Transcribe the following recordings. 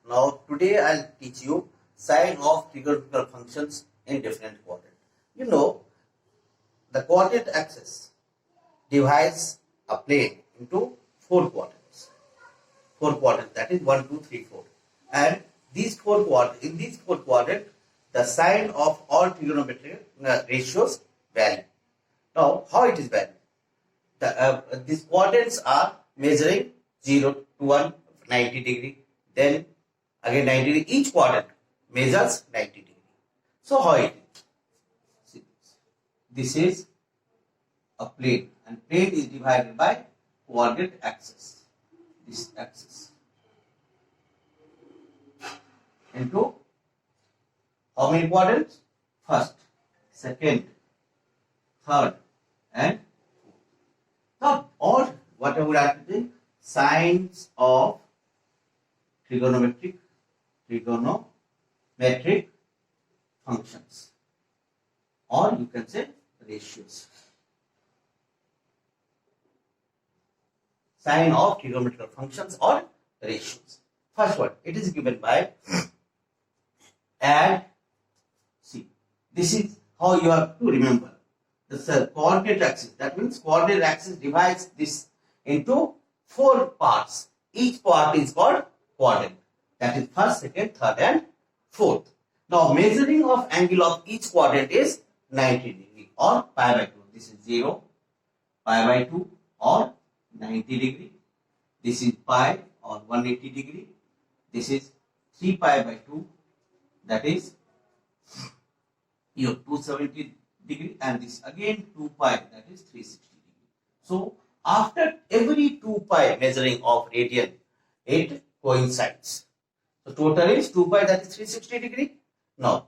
Now today I'll teach you sign of trigonometrical functions in different quadrant. You know the coordinate axis divides a plane into four quadrants. Four quadrants, that is 1, 2, 3, 4. And these four quadrants, in these four quadrants, the sign of all trigonometric ratios vary. Now, how it is varied? These quadrants are measuring 0 to 1, 90 degree, then again 90 degree. Each quadrant measures 90 degree. So how it is? See, this is a plane, and plane is divided by coordinate axis. This axis into how many quadrants? First, second, third, and fourth. Now, all what I would have to do, signs of trigonometric functions, or you can say ratios. Sign of trigonometrical functions or ratios. First one, it is given by add. See, this is how you have to remember. The coordinate axis. That means coordinate axis divides this into four parts. Each part is called quadrant. That is first, second, third, and fourth. Now, measuring of angle of each quadrant is 90 degree or pi by 2. This is 0, pi by 2 or 90 degree. This is pi or 180 degree. This is 3 pi by 2. That is your 270 degree, and this again 2 pi, that is 360 degree. So after every 2 pi measuring of radian, it coincides. So total is 2 pi, that is 360 degree. Now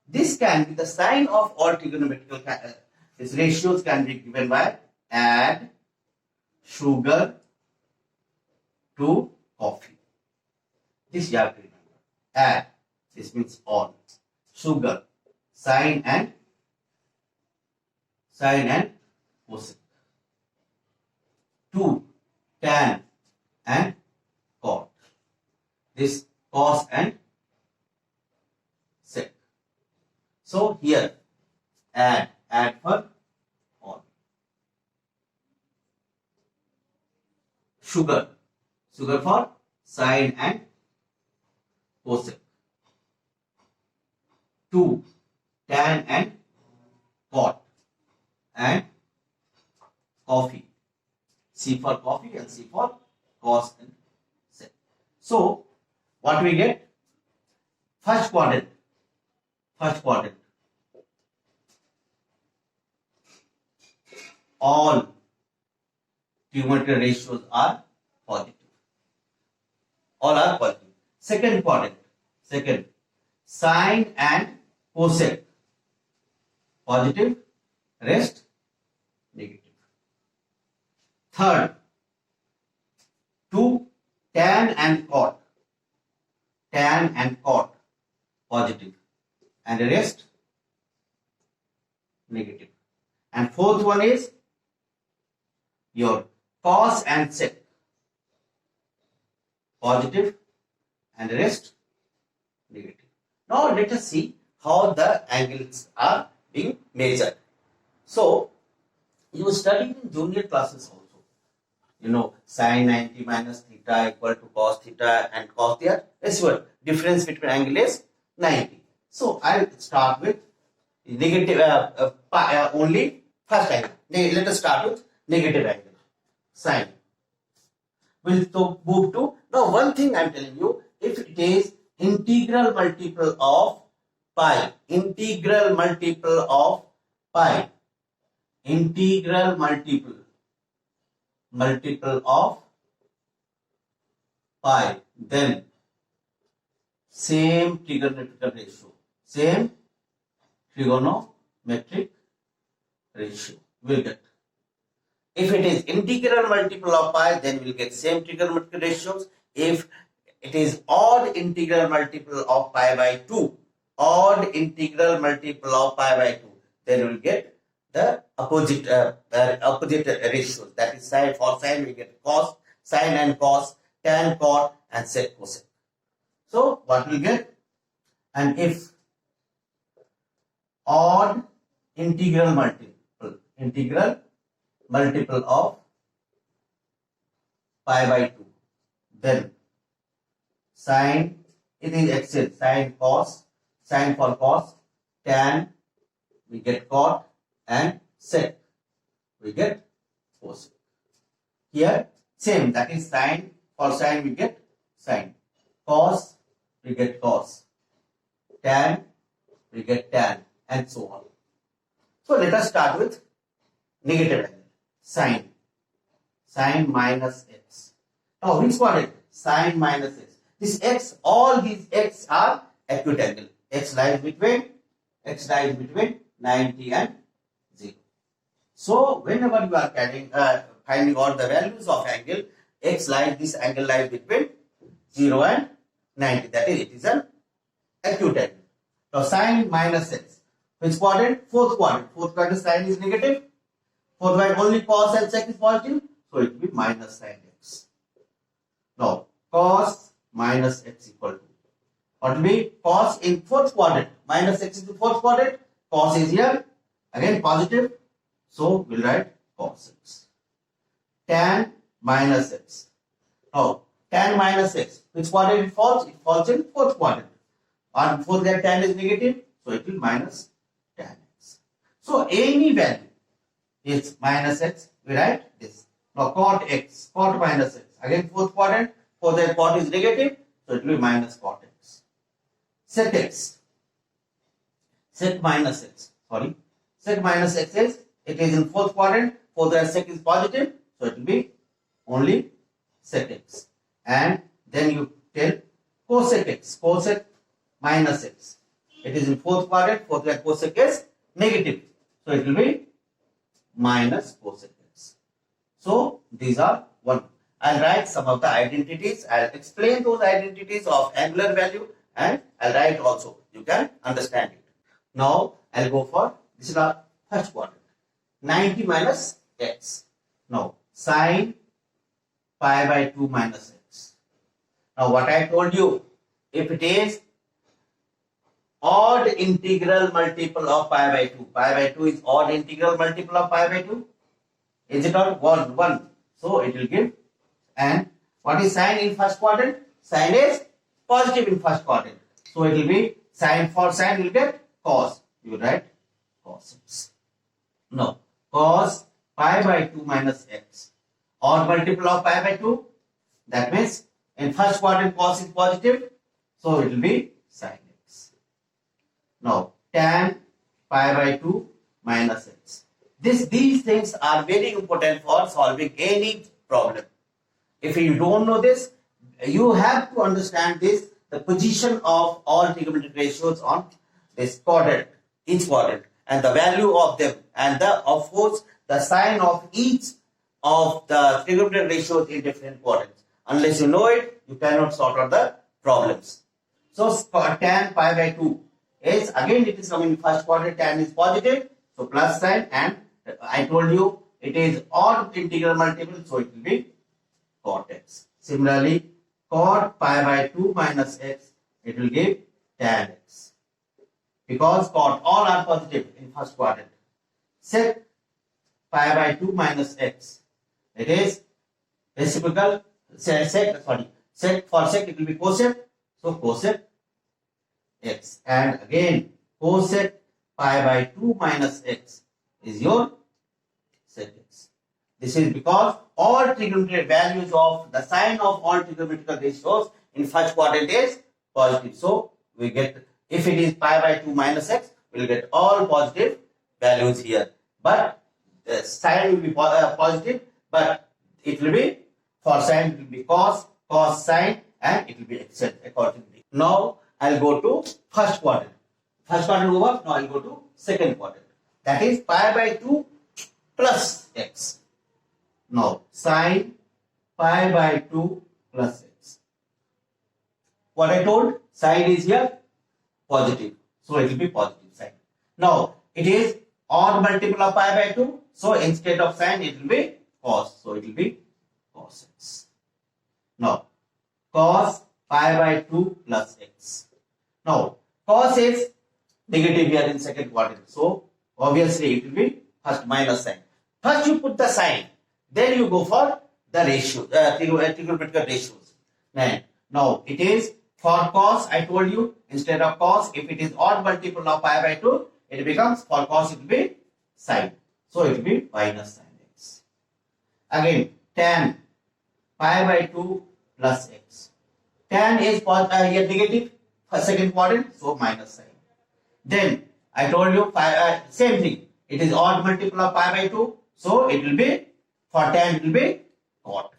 this can be the sign of all trigonometrical these ratios can be given by add sugar to coffee. This you have to remember. Add, this means all. Sugar, sine and cosec. 2, tan and cot. This cos and sec. So here add for all. Sugar for sine and cosec. 2, tan and cot, and coffee. C for coffee and C for cos and sec. So what we get? First quadrant. All trigonometric ratios are positive. All are positive. Second quadrant. Sine and cosec. Positive, rest negative. Third, 2, tan and cot. Positive, and the rest negative. And fourth one is your cos and sec. Positive, and the rest negative. Now let us see how the angles are being measured. So you studied in junior classes also. You know, sine 90 minus theta equal to cos theta, and cos theta. This one, difference between angle is 90. So I'll start with negative only first angle. Let us start with negative angle. Sine. We'll move to, now one thing I'm telling you, if it is integral multiple of pi, then same trigonometric ratio will get. If it is integral multiple of pi, then we'll get same trigonometric ratios. If it is odd integral multiple of pi by 2, then we'll get the opposite ratios. That is for sine we get cos, sine and cos, tan, cot, and sec, cosec. So what we'll get? And if odd integral multiple of pi by 2, then sine, it is excel, sine cos, sine for cos, tan we get cot, and sec we get cosec. Here same, that is sine, for sine we get sine, cos we get cos, tan we get tan, and so on. So let us start with negative angle, sine, sine minus x. Now which quadrant? Sine minus x. This x, all these x are acute angle. X lies between 90 and 0. So whenever you are finding out the values of angle, this angle lies between 0 and 90. That is, it is an acute angle. Now sine minus x. Which quadrant? Fourth quadrant. Fourth quadrant sine is negative. Fourth quadrant only cos and sec is positive. So it will be minus sine x. Now cos minus x equal to, what will be? Cos in fourth quadrant. Minus x is the fourth quadrant. Cos is here. Again positive. So we'll write cos x. Tan minus x. Now tan minus x. Which quadrant it falls? It falls in fourth quadrant. On fourth quadrant tan is negative. So it will minus tan x. So any value is minus x. We write this. Now cot x. Cot minus x. Again fourth quadrant. For that cot is negative. So it will be minus cot x. Sec x. Sec minus x. Sorry. Sec minus x is, it is in fourth quadrant. For that sec is positive. So it will be only sec x. And then you tell cosec x. Cosec minus x. It is in fourth quadrant. For that cosec is negative. So it will be minus cosec x. So these are one. I'll write some of the identities. I'll explain those identities of angular value, and I'll write also. You can understand it. Now I'll go for, this is our first quadrant. 90 minus x. Now sine pi by 2 minus x. Now what I told you, if it is odd integral multiple of pi by 2. Pi by 2 is odd integral multiple of pi by 2. Is it not? 1. So it will give. And what is sine in first quadrant? Sine is positive in first quadrant. So it will be sine, for sine will get cos. You will write cos x. No. Cos pi by 2 minus x. Odd multiple of pi by 2. That means in first quadrant cos is positive. So it will be sine x. Now tan pi by 2 minus x. These things are very important for solving any problem. If you don't know this, you have to understand this, the position of all trigonometric ratios on this quadrant, each quadrant, and the value of them, and of course the sign of each of the trigonometric ratios in different quadrants. Unless you know it, you cannot sort out the problems. So tan pi by 2 is, again it is coming in first quadrant, tan is positive, so plus sign, and I told you it is odd integral multiple, so it will be cot x. Similarly, cot pi by 2 minus x, it will give tan x. Because cot all are positive in first quadrant. Sec pi by 2 minus x, it is reciprocal, sec for sec it will be cosec, so cosec x. And again cosec pi by 2 minus x is your sec x. This is because all trigonometric values of the sign of all trigonometric ratios in first quadrant is positive. So we get, if it is pi by 2 minus x, we will get all positive values here. But the sign will be positive, but it will be, for sign it will be cos sign, and it will be excel accordingly. Now I'll go to first quadrant. First quadrant over, now I'll go to second quadrant. That is pi by 2 plus x. Now sine pi by 2 plus x. What I told, sine is here positive, so it will be positive sine. Now it is odd multiple of pi by 2, so instead of sine it will be cos, so it will be cos x. Now cos pi by 2 plus x. Now, cos is negative here in second quadrant. So, obviously it will be first minus sign. First you put the sign, then you go for the ratio, trigonometrical ratios. Now, it is for cos, I told you, instead of cos, if it is odd multiple of pi by 2, it becomes, for cos it will be sine. So, it will be minus sin x. Again, tan pi by 2 plus x. Tan is here negative for second quadrant, so minus sign. Then I told you same thing. It is odd multiple of pi by 2, so it will be, for tan it will be cot.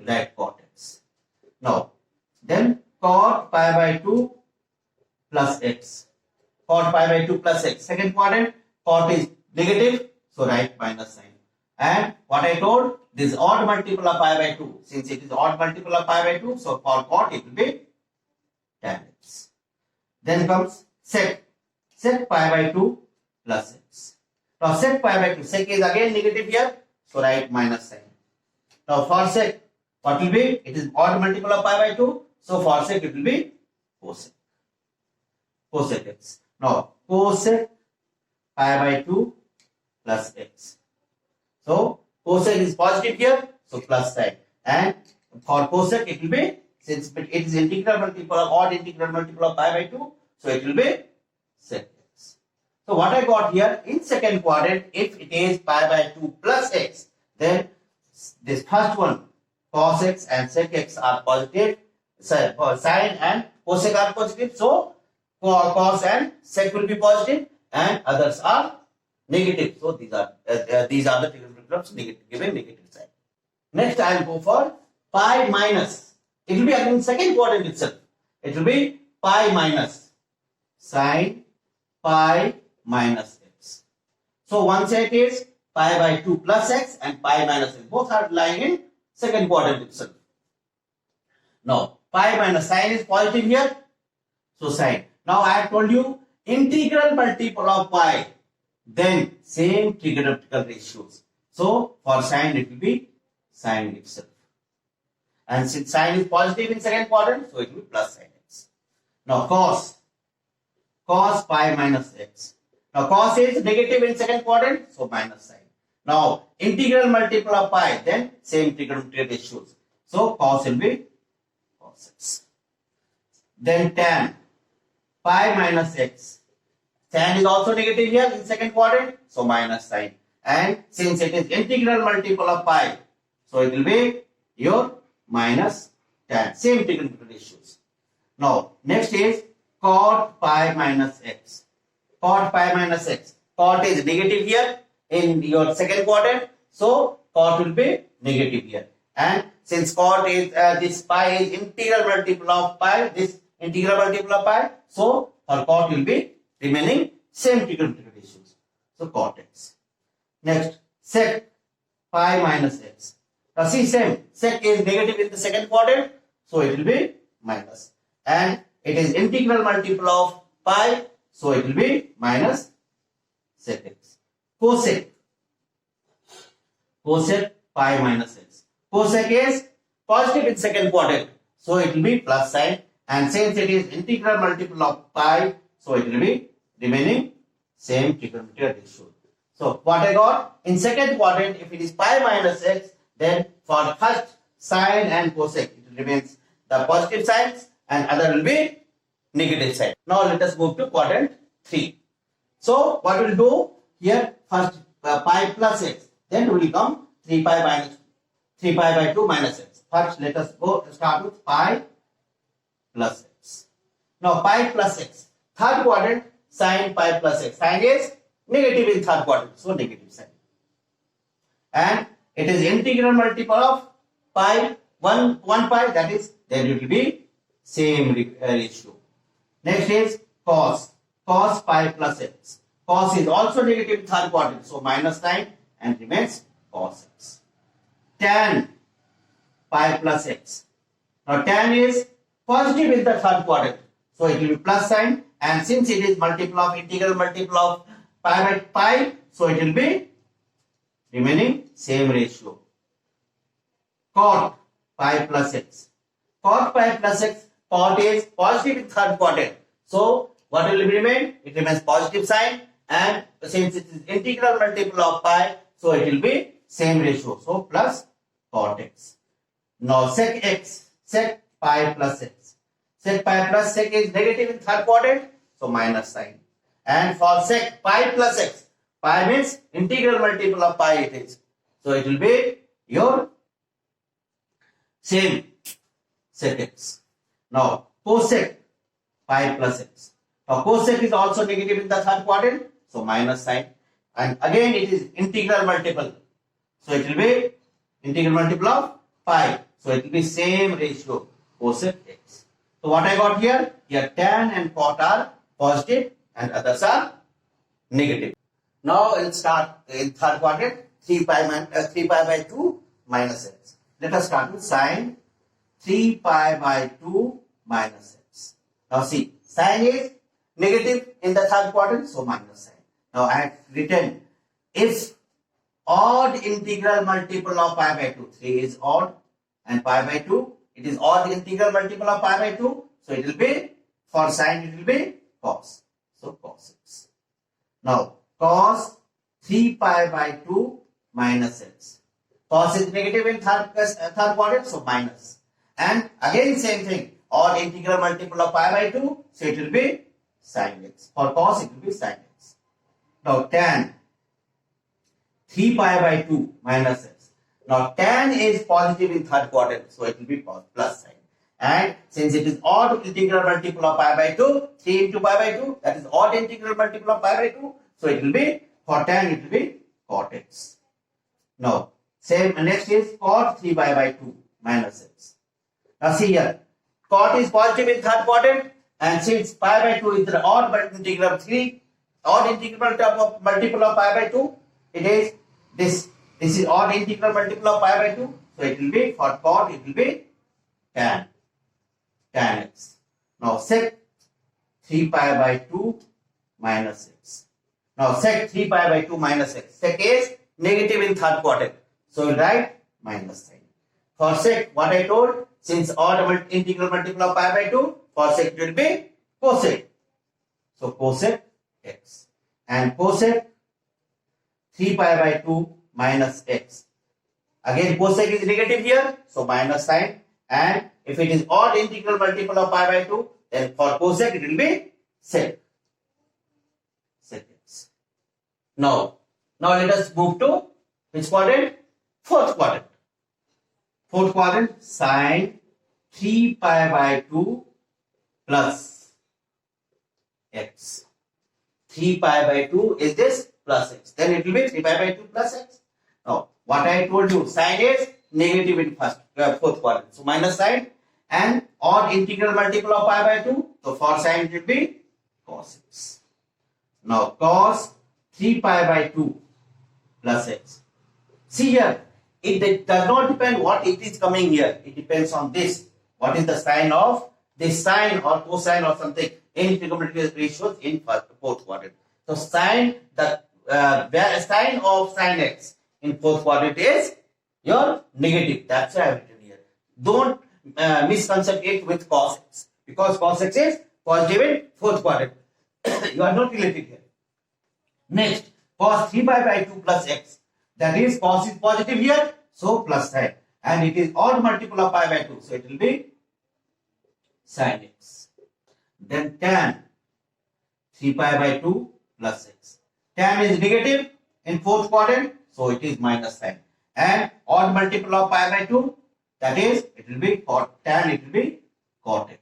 Right, cot x. Now, then cot pi by 2 plus x. Cot pi by 2 plus x. Second quadrant, cot is negative, so write minus sign. And what I told, this odd multiple of pi by 2. Since it is odd multiple of pi by 2, so for cot it will be tan x. Then comes sec. Sec pi by 2 plus x. Now sec pi by 2. Sec is again negative here, so write minus sign. Now for sec, what will be? It is odd multiple of pi by 2, so for sec it will be cosec. Cosec x. Now cosec pi by 2 plus x. So cosec is positive here, so plus sign. And for cosec it will be, since it is integral multiple of odd integral multiple of pi by 2, so it will be sec x. So what I got here, in second quadrant, if it is pi by 2 plus x, then this first one, cos x and sec x are positive, sine and cosec are positive, so cos and sec will be positive and others are negative. So these are the trigonometric negative, given negative sign. Next I will go for pi minus. It will be again second quadrant itself. It will be pi minus sine pi minus x. So one set is pi by 2 plus x and pi minus x. Both are lying in second quadrant itself. Now pi minus sine is positive here, so sine. Now I have told you integral multiple of pi, then same trigonometrical ratios. So for sine it will be sine itself. And since sine is positive in second quadrant, so it will be plus sine x. Now cos pi minus x. Now cos is negative in second quadrant, so minus sine. Now integral multiple of pi, then same trigonometric ratios. So cos will be cos x. Then tan pi minus x. Tan is also negative here in second quadrant, so minus sine. And since it is integral multiple of pi, so it will be your minus tan. Same trigonometric ratios. Now next is cot pi minus x. Cot pi minus x. Cot is negative here in your second quadrant, so cot will be negative here. And since cot is this pi is integral multiple of pi, this integral multiple of pi, so for cot will be remaining same trigonometric ratios. So cot x. Next sec pi minus x. Now see, same, sec is negative in the second quadrant, so it will be minus. And it is integral multiple of pi, so it will be minus sec x. Cosec pi minus x. Cosec is positive in second quadrant, so it will be plus sign. And since it is integral multiple of pi, so it will be remaining same trigonometric ratio. So what I got, in second quadrant, if it is pi minus x, then for first sine and cosec, it remains the positive signs and other will be negative sign. Now let us move to quadrant 3. So what we will do here, first pi plus x, then we will come 3 pi by 2 minus x. First let us start with pi plus x. Now pi plus x, third quadrant, sine pi plus x. Sine is negative in third quadrant, so negative sign. And it is integral multiple of pi, 1 pi, that is, then it will be same ratio. Next is cos pi plus x. Cos is also negative in third quadrant, so minus sign and remains cos x. Tan pi plus x. Now tan is positive in the third quadrant, so it will be plus sign, and since it is multiple of integral multiple of pi by pi, so it will be remaining same ratio. Cot pi plus x. Cot pi plus x, cot is positive in third quadrant. So what will remain? It remains positive sign, and since it is integral multiple of pi, so it will be same ratio. So plus cot x. Now sec x, sec pi plus x. Sec pi plus sec is negative in third quadrant, so minus sign. And for sec pi plus x, pi means integral multiple of pi it is. So it will be your same sec x. Now cosec pi plus x. Now cosec is also negative in the third quadrant, so minus sign. And again it is integral multiple. So it will be integral multiple of pi. So it will be same ratio cosec x. So what I got here? Here tan and cot are positive and others are negative. Now we'll start in third quadrant 3 pi by 2 minus x. Let us start with sine 3 pi by 2 minus x. Now see, sine is negative in the third quadrant, so minus sign. Now I have written if odd integral multiple of pi by 2, 3 is odd and pi by 2, it is odd integral multiple of pi by 2, so it will be, for sine it will be cos. So cos x. Now cos 3 pi by 2 minus x. Cos is negative in third quadrant, so minus. And again same thing, odd integral multiple of pi by 2, so it will be sin x. For cos it will be sin x. Now tan 3 pi by 2 minus x. Now tan is positive in third quadrant, so it will be plus sign. And since it is odd integral multiple of pi by 2, 3 into pi by 2, that is odd integral multiple of pi by 2, so it will be, for tan it will be cot x. Now same, next is cot 3 pi by 2 minus x. Now see here, cot is positive in third quadrant, and since pi by 2 is the odd integral of 3, odd integral multiple of pi by 2, it is this. This is odd integral multiple of pi by 2, so it will be, for cot it will be tan x. Now sec 3 pi by 2 minus x. Now sec 3 pi by 2 minus x. Sec is negative in third quadrant, so we write minus sign. For sec, what I told, since odd integral multiple of pi by 2, for sec it will be cosec. So cosec x. And cosec 3 pi by 2 minus x. Again cosec is negative here, so minus sign. And if it is odd integral multiple of pi by 2, then for cosec it will be sec x. Now let us move to which quadrant? Fourth quadrant. Fourth quadrant, sine 3 pi by 2 plus x. 3 pi by 2 is this plus x. Then it will be 3 pi by 2 plus x. Now, what I told you, sine is negative in fourth quadrant. So minus sign, and odd integral multiple of pi by 2. So for sine it will be cos x. Now cos 3 pi by 2 plus x. See here, it does not depend what it is coming here. It depends on this. What is the sign of this sine or cosine or something in trigonometric ratios in fourth quadrant. So sine, the sign of sine x in fourth quadrant is your negative. That's why I have written here. Don't misconcept it with cos x, because cos x is positive in fourth quadrant. You are not related here. Next, cos 3 pi by 2 plus x. That is, cos is positive here, so plus sign. And it is odd multiple of pi by 2, so it will be sin x. Then tan 3 pi by 2 plus x. Tan is negative in fourth quadrant, so it is minus sign. And odd multiple of pi by 2, that is, it will be cot, tan it will be cot x.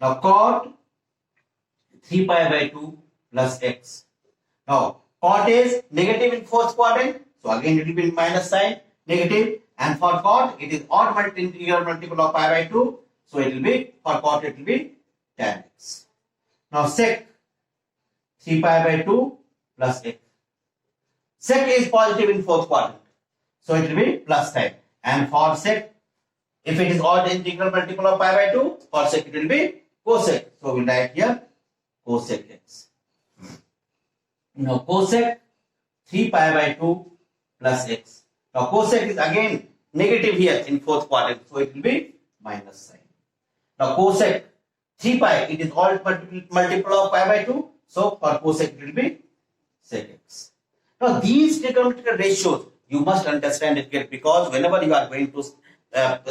Now cot 3 pi by 2 plus x. Now cot is negative in fourth quadrant, so again it will be minus sign, negative. And for cot, it is odd integral multiple of pi by 2, so it will be, for cot it will be tan x. Now sec 3 pi by 2 plus x. Sec is positive in fourth quadrant, so it will be plus sign. And for sec, if it is odd integral multiple of pi by 2, for sec it will be cosec. So we will write here cosec x. Now cosec 3 pi by 2 plus x. Now cosec is again negative here in fourth quadrant, so it will be minus sign. Now cosec 3 pi, it is all multiple of pi by 2. So for cosec it will be sec x. Now these trigonometric ratios you must understand it here, because whenever you are going to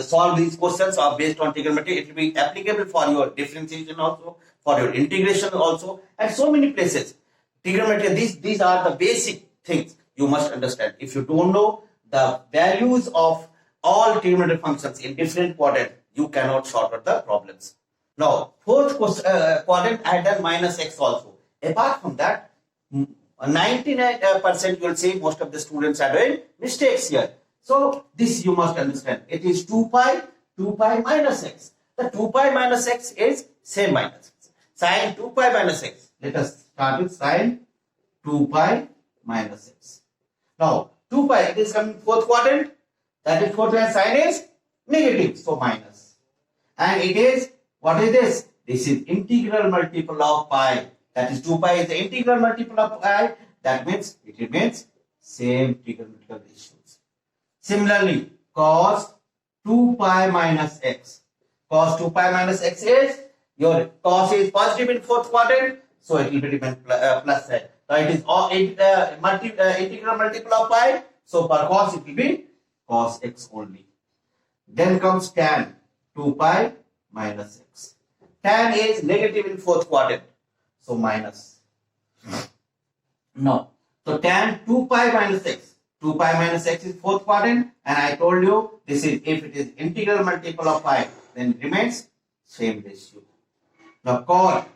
solve these questions are based on trigonometry, it will be applicable for your differentiation also, for your integration also, and so many places. Trigonometry, these are the basic things you must understand. If you don't know the values of all trigonometric functions in different quadrants, you cannot sort out the problems. Now, fourth quadrant, I had done minus x also. Apart from that, 99% you will see most of the students are doing mistakes here. So, this you must understand. It is 2 pi minus x. The 2 pi minus x is same minus x. Sin 2 pi minus x. Let us start with sin 2 pi minus x. Now, 2 pi, it is coming fourth quadrant. That is fourth quadrant, sign is negative, so minus. And it is, what is this? This is integral multiple of pi. That is 2 pi is the integral multiple of pi. That means it remains same trigonometric ratios. Similarly, cos 2 pi minus x. Cos 2 pi minus x is, your cos is positive in fourth quadrant, so it will be remain plus sign. So it is all integral multiple of pi. So for cos it will be cos x only. Then comes tan 2 pi minus x. Tan is negative in fourth quadrant, so minus. No. So tan 2 pi minus x. 2 pi minus x is fourth quadrant, and I told you this is, if it is integral multiple of pi, then it remains same ratio. Now cot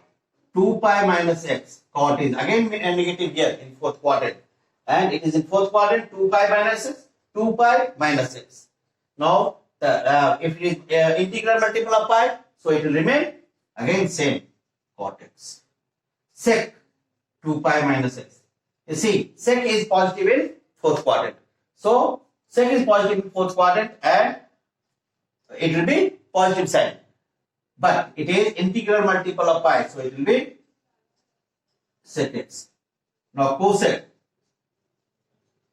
2 pi minus x. Cot is again negative here in fourth quadrant, and it is in fourth quadrant 2 pi minus x. 2 pi minus x. Now the if it is integral multiple of pi, so it will remain again same cot x. Sec 2 pi minus x. You see, sec is positive in fourth quadrant. So sec is positive in fourth quadrant, and it will be positive sign. But it is integral multiple of pi, so it will be sec x. Now cosec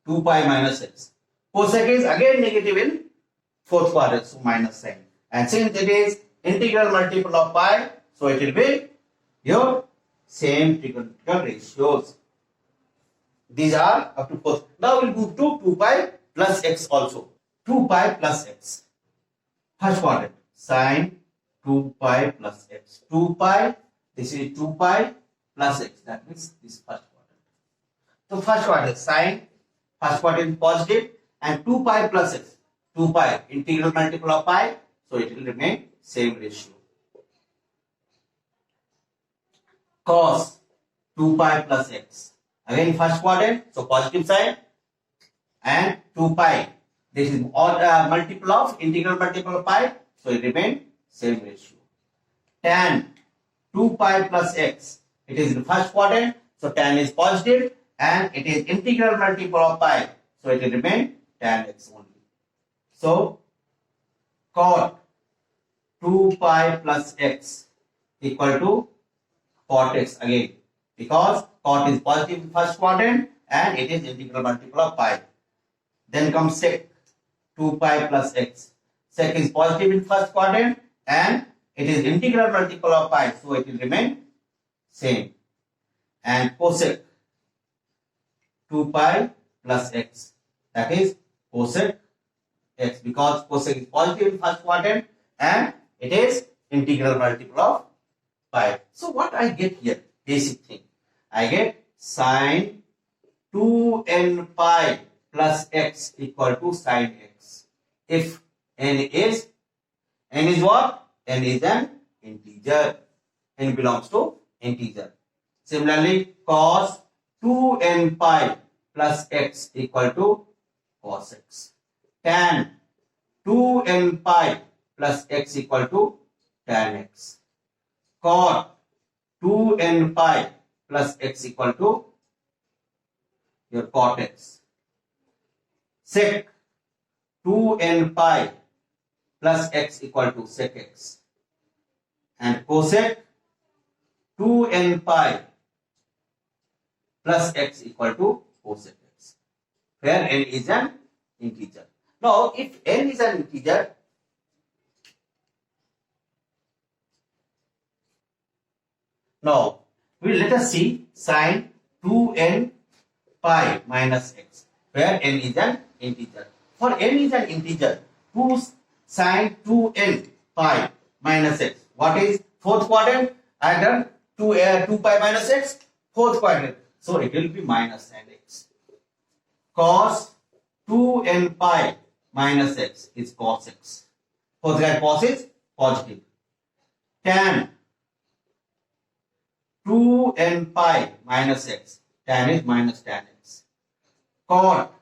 2 pi minus x. Cosec is again negative in fourth quadrant, so minus sign. And since it is integral multiple of pi, so it will be your same trigonometric ratios. These are up to fourth. Now we'll move to 2 pi plus x also. 2 pi plus x. First quadrant, sin 2 pi plus x. 2 pi, this is 2 pi plus x. That means this first quadrant. So first quadrant, sin, first quadrant is positive, and 2 pi plus x. 2 pi, integral multiple of pi, so it will remain same ratio. Cos 2 pi plus x. Again first quadrant, so positive sign, and 2 pi. This is all multiple of integral multiple of pi, so it remain same ratio. Tan 2 pi plus x. It is in first quadrant, so tan is positive, and it is integral multiple of pi, so it will remain tan x only. So cot 2 pi plus x equal to cot x again, because cot is positive in first quadrant and it is integral multiple of pi. Then comes sec 2 pi plus x. Sec is positive in first quadrant and it is integral multiple of pi, so it will remain same. And cosec 2 pi plus x, that is cosec x, because cosec is positive in first quadrant and it is integral multiple of pi. So what I get here, basic thing, I get sin 2n pi plus x equal to sin x. If n is what? N is an integer. N belongs to integer. Similarly, cos 2n pi plus x equal to cos x. Tan 2n pi plus x equal to tan x. Cot 2n pi plus x equal to your cot x. Sec 2n pi plus x equal to sec x. And cosec 2n pi plus x equal to cosec x, where n is an integer. Now, if n is an integer, Now, let us see sine 2n pi minus x, where n is an integer. For n is an integer, 2 sine 2n pi minus x. What is fourth quadrant? I have done 2 pi minus x, fourth quadrant. So it will be minus sin x. Cos 2n pi minus x is cos x. Fourth quadrant cos is positive. Tan 2n pi minus x. Tan is minus tan x. Cot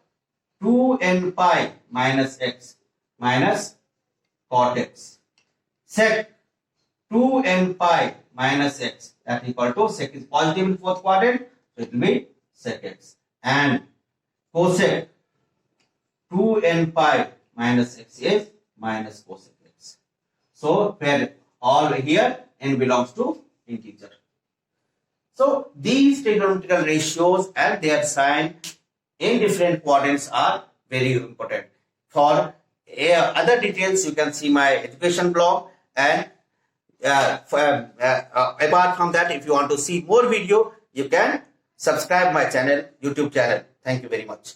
2n pi minus x minus cot x. Sec 2n pi minus x, that is equal to sec is positive in fourth quadrant, so it will be sec x. And cosec 2n pi minus x is minus cosec x. So where all here n belongs to integer. So these trigonometrical ratios and their sign in different quadrants are very important. For other details, you can see my education blog, and apart from that, if you want to see more video, you can subscribe my channel, YouTube channel. Thank you very much.